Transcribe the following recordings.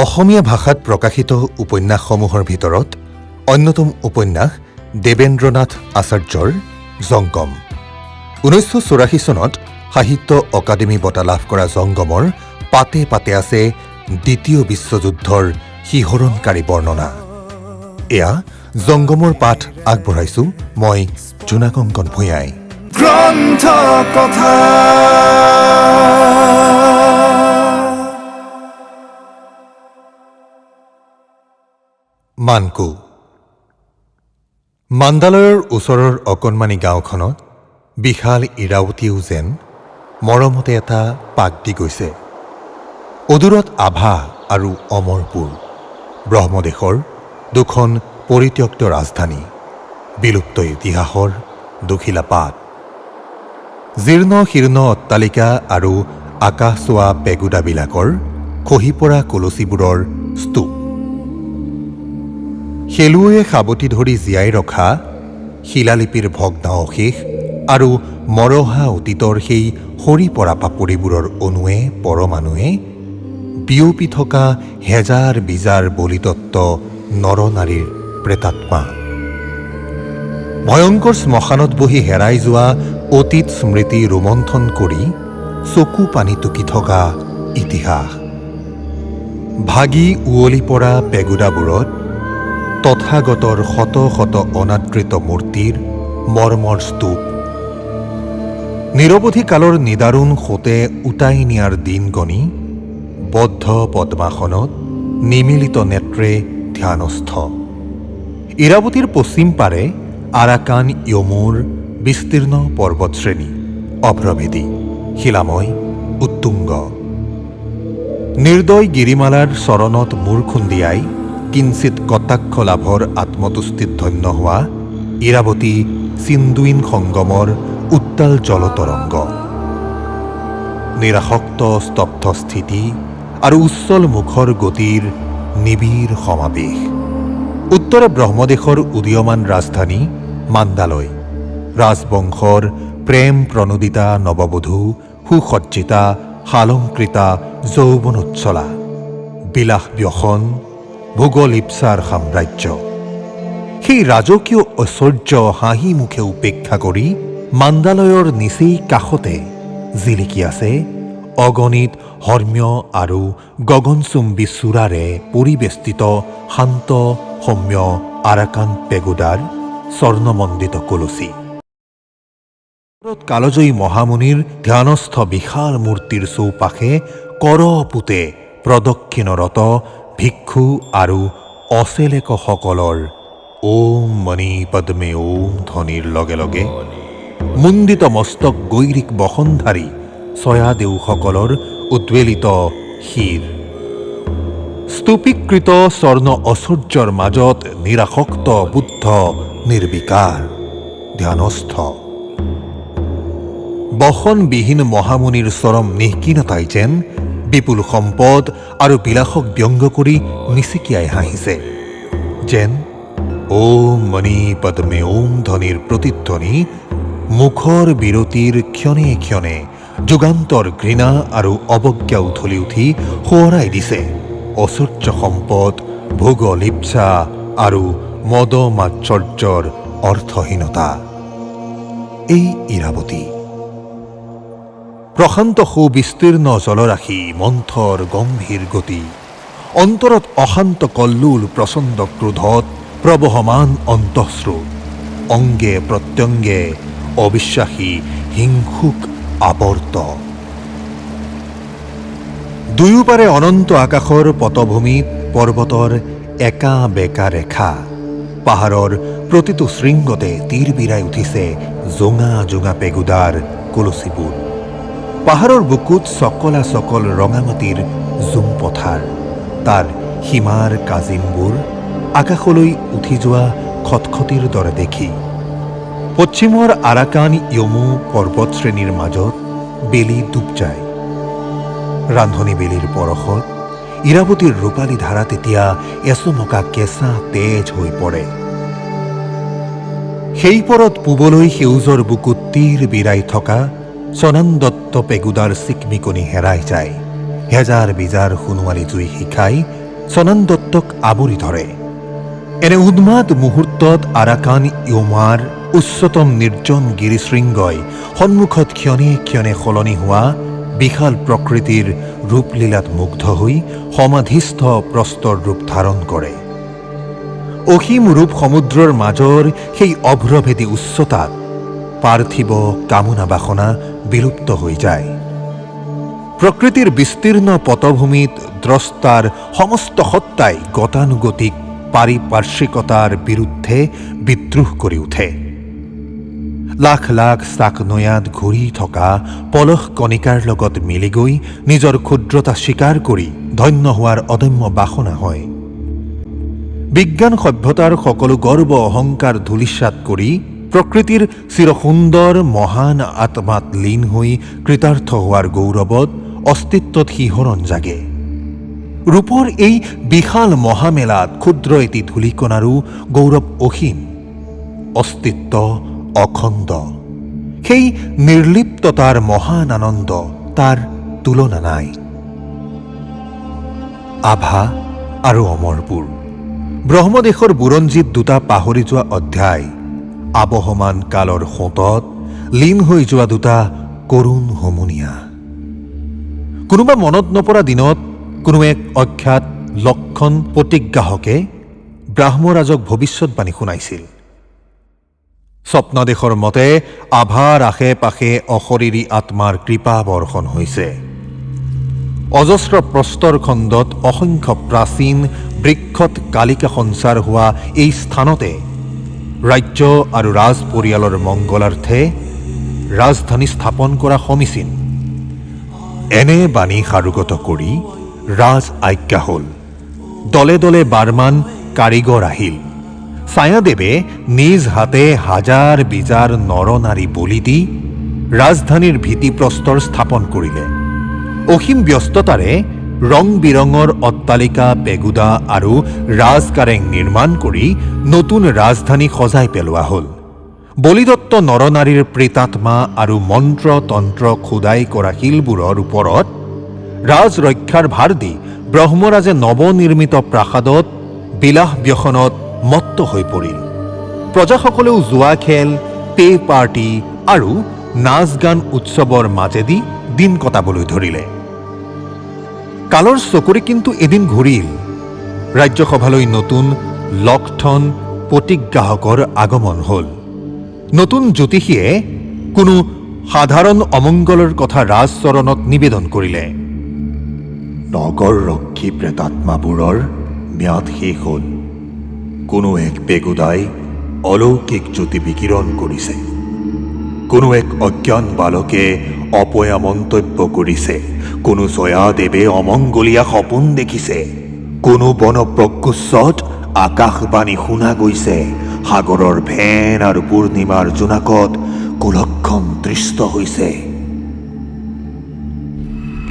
অসমীয়া ভাষাত প্ৰকাশিত উপন্যাসসমূহৰ ভিতৰত অন্যতম উপন্যাস দেবেন্দ্ৰনাথ আচাৰ্যৰ জংগম। 1984 চনত সাহিত্য অকাডেমী বঁটা লাভ কৰা জংগমৰ পাতে পাতে আছে দ্বিতীয় বিশ্বযুদ্ধৰ শিহৰণকাৰী বৰ্ণনা। এয়া জংগমৰ পাঠ আগবঢ়াইছো মই জোনাকংকন ভূঞাই। গ্ৰন্থ কথা মানকু। মান্দালয়ৰ ওচৰৰ অকণমানি গাঁওখনত বিশাল ইৰাৱতীও যেন মৰমতে এটা পাক দি গৈছে। অদূৰত আভা আৰু অমৰপুৰ, ব্ৰহ্মদেশৰ দুখন পৰিত্যক্ত ৰাজধানী, বিলুপ্ত ইতিহাসৰ দুখিলা পাত, জীৰ্ণ শীৰ্ণ অট্টালিকা আৰু আকাশ চোৱা পেগুদাবিলাকৰ খহি পৰা কলচীবোৰৰ স্তূপ, শেলুৱৈয়ে সাৱটি ধৰি জীয়াই ৰখা শিলালিপিৰ ভগ্নাৱশেষ আৰু মৰহা অতীতৰ সেই সৰি পৰা পাপৰিবোৰৰ অণুৱে পৰমাণুৱে বিয়পি থকা হেজাৰ বিজাৰ বলিতত্ব নৰনাৰীৰ প্ৰেতাত্মা, ভয়ংকৰ শ্মশানত বহি হেৰাই যোৱা অতীত স্মৃতি ৰোমন্থন কৰি চকু পানী টুকি থকা ইতিহাস, ভাগি উৱলি পৰা পেগুদাবোৰত তথাগতৰ শত শত অনাদৃত মূৰ্তিৰ মৰ্মৰ স্তূপ, নিৰৱধি কালৰ নিদাৰুণ সোঁতে উটাই নিয়াৰ দিন গণি বদ্ধ পদ্মাসনত নিমিলিত নেত্ৰে ধ্যানস্থ, ইৰাৱতীৰ পশ্চিম পাৰে আৰাকান য়মুৰ বিস্তীৰ্ণ পৰ্বতশ্ৰেণী, অভ্ৰভেদী শিলাময় উত্তুংগ, নিৰ্দয় গিৰিমালাৰ চৰণত মূৰ খুন্দিয়াই কিঞ্চিত কটাক্ষ লাভৰ আত্মতুষ্টিত ধন্য হোৱা ইৰাৱতী চিন্দুইন সংগমৰ উত্তাল জলতৰংগ, নিৰাসক্ত স্তব্ধ স্থিতি আৰু উচ্ছল মুখৰ গতিৰ নিবিড় সমাৱেশ, উত্তৰে ব্ৰহ্মদেশৰ উদীয়মান ৰাজধানী মান্দালয়, ৰাজবংশৰ প্ৰেম প্ৰণোদিতা নৱবধূ, সুসজ্জিতা সালংকৃতা যৌৱনোচ্ছলা, বিলাস ব্যসন ভোগলিপ্সাৰ সাম্ৰাজ্য, সেই ৰাজকীয় ঐশ্বৰ্য হাঁহি মুখে উপেক্ষা কৰি মান্দালয়ৰ নিচেই কাষতে জিলিকি আছে অগণিত ধৰ্মীয় আৰু গগনচুম্বী চূড়াৰে পৰিবেষ্টিত শান্ত সৌম্য আৰাকান পেগোডাৰ স্বৰ্ণমণ্ডিত কলচী, কালজয়ী মহামুনিৰ ধ্যানস্থ বিশাল মূৰ্তিৰ চৌপাশে কৰপুতে প্ৰদক্ষিণৰত ভিক্ষু আৰু অচেলেকসকলৰ ওম মণি পদ্মে ওম ধ্বনিৰ লগে লগে মুণ্ডিত মস্তক গৈৰিক বসনধাৰী ছয়াদেউসকলৰ উদ্বেলিত শিৰ, স্তূপীকৃত স্বৰ্ণ ঐশ্বৰ্যৰ মাজত নিৰাসক্ত বুদ্ধ নিৰ্বিকাৰ ধ্যানস্থ, বসনবিহীন মহামুনিৰ চৰম নিঃকিনতাই যেন বিপুল সম্পদ আৰু বিলাসক ব্যংগ কৰি নিচিকিয়াই হাঁহিছে, যেন ওম মণি পদ্মে ওম ধ্বনিৰ প্ৰতিধ্বনি মুখৰ বিৰতিৰ ক্ষণে ক্ষণে যুগান্তৰ ঘৃণা আৰু অৱজ্ঞা উথলি উঠি সোঁৱৰাই দিছে ঐশ্বৰ্য সম্পদ, ভোগলিপ্সা আৰু মদমাৎসৰ্যৰ অৰ্থহীনতা। এই ইৰাৱতী প্ৰশান্ত সুবিস্তীৰ্ণ জলৰাশি, মন্থৰ গম্ভীৰ গতি, অন্তৰত অশান্ত কল্লোল প্ৰচণ্ড ক্ৰোধত প্ৰবহমান অন্তঃস্ৰোত, অংগে প্ৰত্যংগে অবিশ্বাসী হিংসুক আৱৰ্ত, দুয়োপাৰে অনন্ত আকাশৰ পটভূমিত পৰ্বতৰ একা বেকা ৰেখা, পাহাৰৰ প্ৰতিটো শৃংগতে তীৰ বিৰাই উঠিছে জোঙা জোঙা পেগুদাৰ কলচীবোৰ, পাহাৰৰ বুকুত চকলা চকল ৰঙামাটিৰ জুম পথাৰ, তাৰ সীমাৰ কাজিমবোৰ আকাশলৈ উঠি যোৱা খটখটিৰ দৰে দেখি, পশ্চিমৰ আৰাকান য়মু পৰ্বতশ্ৰেণীৰ মাজত বেলি ডুব যায়, ৰান্ধনী বেলিৰ পৰশত ইৰাৱতীৰ ৰূপালী ধাৰা তেতিয়া এচমকা কেঁচা তেজ হৈ পৰে, সেই পৰত পূবলৈ সেউজৰ বুকুত তীৰ বিৰাই থকা স্বনান্দত্ত পেগুদাৰ চিকমিকনি হেৰাই যায়, হেজাৰ বিজাৰ সোণোৱালী জুই শিখাই চনন দত্তক আৱৰি ধৰে। এনে উন্মাদ মুহূৰ্তত আৰাকান ইয়মাৰ উচ্চতম নিৰ্জন গিৰিশৃংগই সন্মুখত ক্ষণে ক্ষণে সলনি হোৱা বিশাল প্ৰকৃতিৰ ৰূপলীলাত মুগ্ধ হৈ সমাধিস্থ প্ৰস্তৰ ৰূপ ধাৰণ কৰে। অসীম ৰূপ সমুদ্ৰৰ মাজৰ সেই অভ্ৰভেদী উচ্চতাত পাৰ্থিৱ কামনা বাসনা বিলুপ্ত হৈ যায়। প্ৰকৃতিৰ বিস্তীৰ্ণ পটভূমিত দ্ৰষ্টাৰ সমস্ত সত্তাই গতানুগতিক পাৰিপাৰ্শ্বিকতাৰ বিৰুদ্ধে বিদ্ৰোহ কৰি উঠে। লাখ লাখ চাকনৈয়াত ঘূৰি থকা পলস কণিকাৰ লগত মিলি গৈ নিজৰ ক্ষুদ্ৰতা স্বীকাৰ কৰি ধন্য হোৱাৰ অদম্য বাসনা হয়। বিজ্ঞান সভ্যতাৰ সকলো গৰ্ব অহংকাৰ ধূলিসাৎ কৰি প্ৰকৃতিৰ চিৰসুন্দৰ মহান আত্মাত লীন হৈ কৃতাৰ্থ হোৱাৰ গৌৰৱত অস্তিত্বত শিহৰণ জাগে। ৰূপৰ এই বিশাল মহামেলাত ক্ষুদ্ৰ এটি ধূলিকণাৰো গৌৰৱ অসীম, অস্তিত্ব অখণ্ড। সেই নিৰ্লিপ্ততাৰ মহান আনন্দ তাৰ তুলনা নাই। আভা আৰু অমৰপুৰ, ব্ৰহ্মদেশৰ বুৰঞ্জীত দুটা পাহৰি যোৱা অধ্যায়, আবহমান কালৰ সোঁতত লীন হৈ যোৱা দুটা কৰুণ হুমুনিয়া। কোনোবা মনত নপৰা দিনত কোনো এক অখ্যাত লক্ষণ প্ৰতিজ্ঞাহকে ব্ৰাহ্মৰাজক ভৱিষ্যৎবাণী শুনাইছিল। স্বপ্নদেশৰ মতে আভাৰ আশে পাশে অশৰীৰী আত্মাৰ কৃপা বৰ্ষণ হৈছে। অজস্ৰ প্ৰস্তৰ খণ্ডত অসংখ্য প্ৰাচীন বৃক্ষত কালিকা সঞ্চাৰ হোৱা এই স্থানতে ৰাজ্য আৰু ৰাজ পৰিয়ালৰ মংগলাৰ্থে ৰাজধানী স্থাপন কৰা সমীচীন। এনে বাণী সাৰোগত কৰি ৰাজ আজ্ঞা হ'ল। দলে দলে বাৰমান কাৰিকৰ আহিল। ছায়াদেৱে নিজ হাতে হাজাৰ বিজাৰ নৰ নাৰী বলি দি ৰাজধানীৰ ভিত্তিপ্ৰস্তৰ স্থাপন কৰিলে। অসীম ব্যস্ততাৰে ৰং বিৰঙৰ অট্টালিকা পেগুদা আৰু ৰাজকাৰেং নিৰ্মাণ কৰি নতুন ৰাজধানী সজাই পেলোৱা হ'ল। বলিদত্ত নৰনাৰীৰ প্ৰেতাত্মা আৰু মন্ত্ৰ তন্ত্ৰ খোদাই কৰা শিলবোৰৰ ওপৰত ৰাজৰক্ষাৰ ভাৰ দি ব্ৰহ্মৰাজে নৱনিৰ্মিত প্ৰাসাদত বিলাস ব্যসনত মত্ত হৈ পৰিল। প্ৰজাসকলেও জোৱা খেল, পে পাৰ্টি আৰু নাচ গান উৎসৱৰ মাজেদি দিন কটাবলৈ ধৰিলে। কালৰ চকুৰে কিন্তু এদিন ঘূৰিল। ৰাজ্যসভালৈ নতুন লক্ষণ প্ৰতিজ্ঞাহকৰ আগমন হ'ল। নতুন জ্যোতিষীয়ে কোনো সাধাৰণ অমংগলৰ কথা ৰাজচৰণত নিবেদন কৰিলে। নগৰ ৰক্ষী প্ৰেতাত্মাবোৰৰ ম্যাদ শেষ হ'ল। কোনো এক পেগুদাই অলৌকিক জ্যোতি বিকিৰণ কৰিছে। কোনো এক অজ্ঞান বালকে অপয়া মন্তব্য কৰিছে। কোনো জয়াদেৱে অমংগলীয়া সপোন দেখিছে। কোনো বন প্ৰকোষ্ঠত আকাশবাণী শুনা গৈছে। সাগৰৰ ফেন আৰু পূৰ্ণিমাৰ জোনাকত কুলক্ষণ দৃষ্ট হৈছে।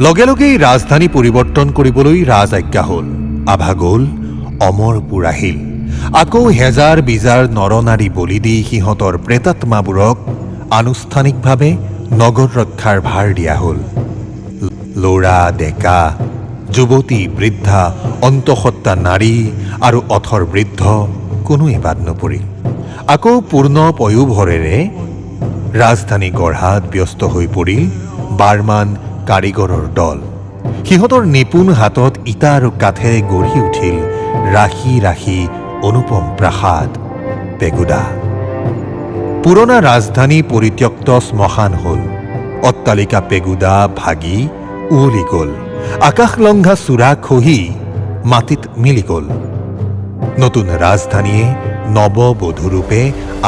লগে লগেই ৰাজধানী পৰিৱৰ্তন কৰিবলৈ ৰাজ আজ্ঞা হ'ল। আভা গ'ল, অমৰপুৰ আহিল। আকৌ হেজাৰ বিজাৰ নৰনাৰী বলি দি সিহঁতৰ প্ৰেতাত্মাবোৰক আনুষ্ঠানিকভাৱে নগৰ ৰক্ষাৰ ভাৰ দিয়া হ'ল। ল'ৰা ডেকা, যুৱতী বৃদ্ধা, অন্তঃসত্ত্বা নাৰী আৰু অথৰ বৃদ্ধ কোনোৱে বাদ নপৰিল। আকৌ পূৰ্ণ পয়োভৰেৰে ৰাজধানী গঢ়াত ব্যস্ত হৈ পৰিল বাৰমান কাৰিকৰৰ দল। সিহঁতৰ নিপুণ হাতত ইটা আৰু কাঠেৰে গঢ়ি উঠিল ৰাশি ৰাশি অনুপম প্ৰাসাদ, পেগুদা। পুৰণা ৰাজধানী পৰিত্যক্ত শ্মশান হ'ল। অট্টালিকা পেগুদা ভাগি উৱলি গ'ল। আকাশলংঘা চূড়া খহি মাটিত মিলি গ'ল। নতুন ৰাজধানীয়ে নৱবধূৰূপে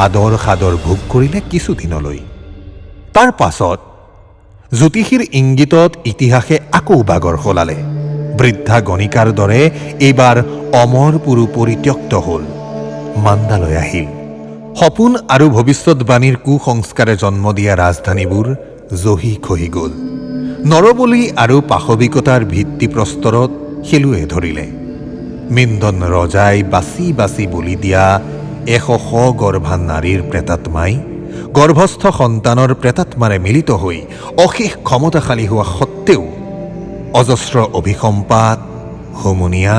আদৰ সাদৰ ভোগ কৰিলে কিছুদিনলৈ। তাৰ পাছত জ্যোতিষীৰ ইংগিতত ইতিহাসে আকৌ বাগৰ সলালে। বৃদ্ধা গণিকাৰ দৰে এইবাৰ অমৰপুৰো পৰিত্যক্ত হ'ল। মান্দালয় আহিল। সপোন আৰু ভৱিষ্যৎবাণীৰ কুসংস্কাৰে জন্ম দিয়া ৰাজধানীবোৰ জহি খহি গ'ল। নৰবলি আৰু পাশৱিকতাৰ ভিত্তিপ্ৰস্তৰত খেলুৱে ধৰিলে। মিন্দন ৰজাই বাছি বাছি বলি দিয়া ১০০ গৰ্ভা নাৰীৰ প্ৰেতাত্মাই গৰ্ভস্থ সন্তানৰ প্ৰেতাত্মাৰে মিলিত হৈ অশেষ ক্ষমতাশালী হোৱা সত্ত্বেও অজস্ৰ অভিসম্পাত, হুমুনিয়া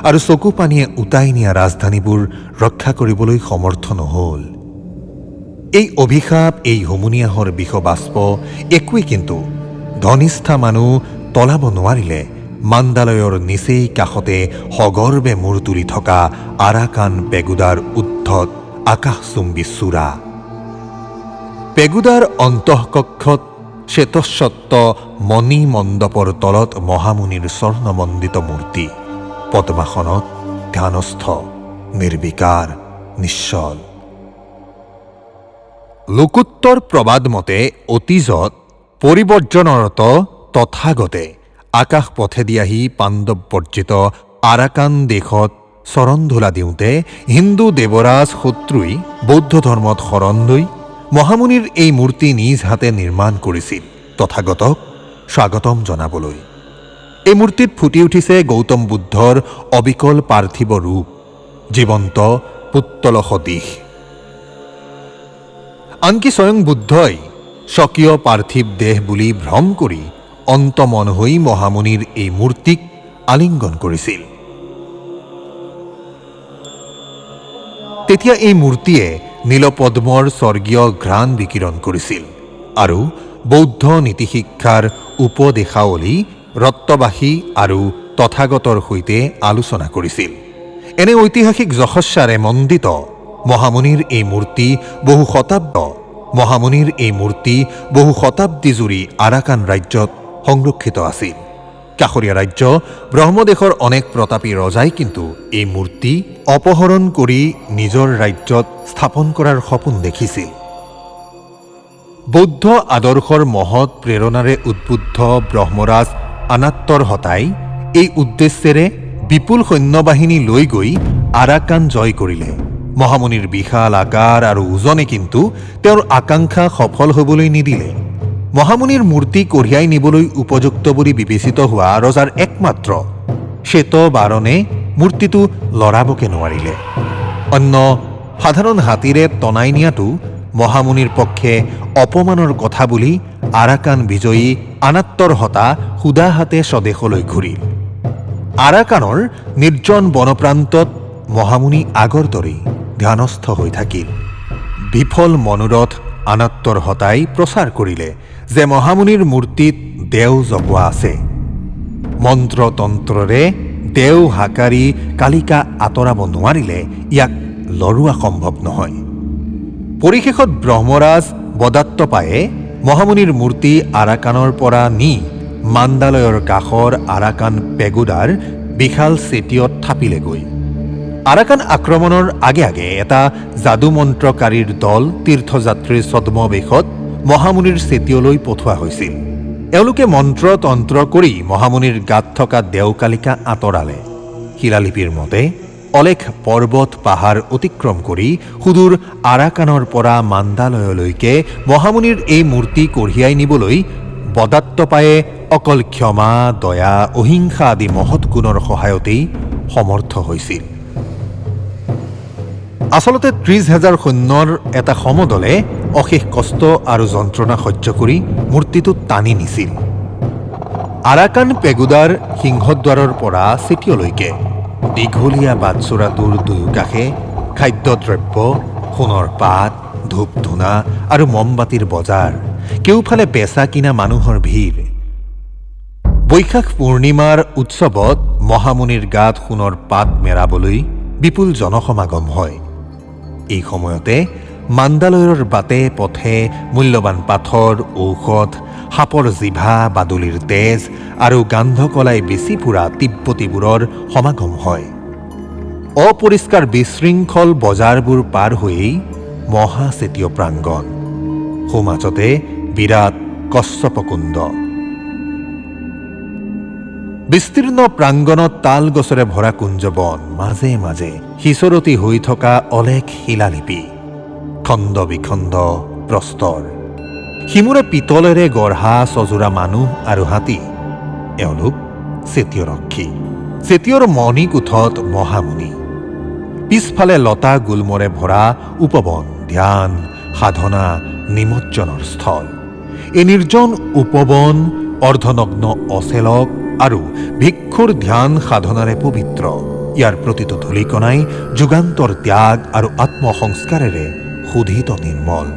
আৰু চকু পানীয়ে উটাই নিয়া ৰাজধানীবোৰ ৰক্ষা কৰিবলৈ সমৰ্থ নহ'ল। এই অভিশাপ, এই হুমুনিয়াহৰ বিষবাষ্প একোৱেই কিন্তু ধনিষ্ঠা মানুহ তলাব নোৱাৰিলে মান্দালয়ৰ নিচেই কাষতে সগৰ্বে মূৰ তুলি থকা আৰাকান পেগুদাৰ উদ্ধত আকাশচুম্বী চূড়া। পেগুদাৰ অন্তঃকক্ষত শ্বেতস্বত্ব মণি মণ্ডপৰ তলত মহামুনিৰ স্বৰ্ণমণ্ডিত মূৰ্তি পদ্মাসনত ধ্যানস্থ, নিৰ্বিকাৰ, নিশ্চল। লোকোত্তৰ প্ৰবাদ মতে অতীজত পৰিবৰ্জনৰত তথাগতে আকাশ পথেদি আহি পাণ্ডৱ বৰ্জিত আৰাকান দেশত চৰণ ধূলা দিওঁতে হিন্দু দেৱৰাজ শত্ৰুই বৌদ্ধ ধৰ্মত শৰণ লৈ মহামুনিৰ এই মূৰ্তি নিজ হাতে নিৰ্মাণ কৰিছিল তথাগতক স্বাগতম জনাবলৈ। এই মূৰ্তিত ফুটি উঠিছে গৌতম বুদ্ধৰ অবিকল পাৰ্থিৱ ৰূপ, জীৱন্ত পুত্তলস দিশ। আনকি স্বয়ং বুদ্ধই স্বকীয় পাৰ্থিৱ দেহ বুলি ভ্ৰম কৰি অন্তমন হৈ মহামুনিৰ এই মূৰ্তিক আলিংগন কৰিছিল। তেতিয়া এই মূৰ্তিয়ে নীলপদ্মৰ স্বৰ্গীয় ঘ্ৰাণ বিকিৰণ কৰিছিল আৰু বৌদ্ধ নীতিশিক্ষাৰ উপদেশাৱলী ৰত্তবাসী আৰু তথাগতৰ সৈতে আলোচনা কৰিছিল। এনে ঐতিহাসিক যশস্যাৰে মণ্ডিত মহামুনিৰ এই মূৰ্তি বহু শতাব্দী জুৰি আৰাকান ৰাজ্যত সংৰক্ষিত আছিল। কাষৰীয়া ৰাজ্য ব্ৰহ্মদেশৰ অনেক প্ৰতাপী ৰজাই কিন্তু এই মূৰ্তি অপহৰণ কৰি নিজৰ ৰাজ্যত স্থাপন কৰাৰ সপোন দেখিছিল। বৌদ্ধ আদৰ্শৰ মহৎ প্ৰেৰণাৰে উদ্বুদ্ধ ব্ৰহ্মৰাজ আনাত্তৰহতাই এই উদ্দেশ্যেৰে বিপুল সৈন্যবাহিনী লৈ গৈ আৰাকান জয় কৰিলে। মহামুনিৰ বিশাল আকাৰ আৰু ওজনে কিন্তু তেওঁৰ আকাংক্ষা সফল হ'বলৈ নিদিলে। মহামুনিৰ মূৰ্তি কঢ়িয়াই নিবলৈ উপযুক্ত বুলি বিবেচিত হোৱা ৰজাৰ একমাত্ৰ শ্বেতবাৰণে মূৰ্তিটো লৰাবকে নোৱাৰিলে। অন্য সাধাৰণ হাতীৰে টনাই নিয়াটো মহামুনিৰ পক্ষে অপমানৰ কথা বুলি আৰাকান বিজয়ী আনাত্তৰহতা সুদা হাতে স্বদেশলৈ ঘূৰিল। আৰাকানৰ নিৰ্জন বনপ্ৰান্তত মহামুনি আগৰ দৰেই ধ্যানস্থ হৈ থাকিল। বিফল মনোৰথ আনাত্তৰহতাই প্ৰচাৰ কৰিলে যে মহামুনিৰ মূৰ্তিত দেও জপোৱা আছে। মন্ত্ৰতন্ত্ৰৰে দেও হাকাৰি কালিকা আঁতৰাব নোৱাৰিলে ইয়াক লৰোৱা সম্ভৱ নহয়। পৰিশেষত ব্ৰহ্মৰাজ বদাত্তপায়ে মহামুনিৰ মূৰ্তি আৰাকানৰ পৰা নি মান্দালয়ৰ কাষৰ আৰাকান পেগুদাৰ বিশাল চেটিয়ত থাপিলেগৈ। আৰাকান আক্ৰমণৰ আগে আগে এটা যাদুমন্ত্ৰকাৰীৰ দল তীৰ্থযাত্ৰীৰ ছদ্মবেশত মহামুনিৰ চেটিয়লৈ পঠোৱা হৈছিল। এওঁলোকে মন্ত্ৰ তন্ত্ৰ কৰি মহামুনিৰ গাত থকা দেওকালিকা আঁতৰালে। শিলালিপিৰ মতে অলেখ পৰ্বত পাহাৰ অতিক্ৰম কৰি সুদূৰ আৰাকানৰ পৰা মান্দালয়লৈকে মহামুনিৰ এই মূৰ্তি কঢ়িয়াই নিবলৈ বদাত্তপায়ে অকল ক্ষমা, দয়া, অহিংসা আদি মহৎ গুণৰ সহায়তেই সমৰ্থ হৈছিল। আচলতে 30,000 সৈন্যৰ এটা সমদলে অশেষ কষ্ট আৰু যন্ত্ৰণা সহ্য কৰি মূৰ্তিটো টানি নিছিল। আৰাকান পেগুদাৰ সিংহদ্বাৰৰ পৰা চেটিয়লৈকে দীঘলীয়া বাটচোৰাটোৰ দুয়োকাষে খাদ্যদ্ৰব্য, সোণৰ পাত, ধূপ ধূনা আৰু মমবাতিৰ বজাৰ, কেওফালে বেচা কিনা মানুহৰ ভিৰ। বৈশাখ পূৰ্ণিমাৰ উৎসৱত মহামুনিৰ গাত সোণৰ পাত মেৰাবলৈ বিপুল জনসমাগম হয়। এই সময়তে মান্দালয়ৰ বাটে পথে মূল্যৱান পাথৰ, ঔষধ, সাপৰ জিভা, বাদুলিৰ তেজ আৰু গান্ধকলাই বেচি ফুৰা তিব্বতীবোৰৰ সমাগম হয়। অপৰিষ্কাৰ বিশৃংখল বজাৰবোৰ পাৰ হৈয়েই মহাচেতীয় প্ৰাংগণ, সোঁমাজতে বিৰাট কশ্যপকুণ্ড। বিস্তীৰ্ণ প্ৰাংগণত তাল গছৰে ভৰা কুঞ্জবন, মাজে মাজে সিঁচৰতি হৈ থকা অলেখ শিলালিপি, খণ্ড বিখণ্ড প্ৰস্তৰ, সিমূৰে পিতলেৰে গঢ়া ছজোৰা মানুহ আৰু হাতী। এওঁলোক চেতীয়ৰক্ষী। চেতীয়ৰ মণিকোঠত মহামুনি। পিছফালে লতা গুল্মৰে ভৰা উপবন, ধ্যান, সাধনা, নিমজ্জনৰ স্থল। এই নিৰ্জন উপবন অৰ্ধনগ্ন অচেলক আৰু ভিক্ষুৰ ধ্যান সাধনাৰে পবিত্ৰ। ইয়াৰ প্ৰতিটো ধূলিকণাই যুগান্তৰ ত্যাগ আৰু আত্মসংস্কাৰেৰে শোধিত নিৰ্মল।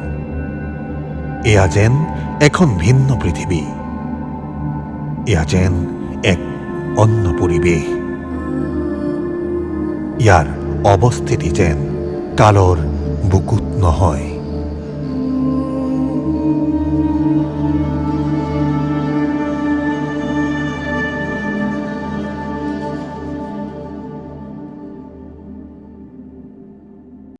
এয়া যেন এখন ভিন্ন পৃথিৱী, এয়া যেন এক অন্য পৰিৱেশ। ইয়াৰ অৱস্থিতি যেন কালৰ বুকুত নহয়।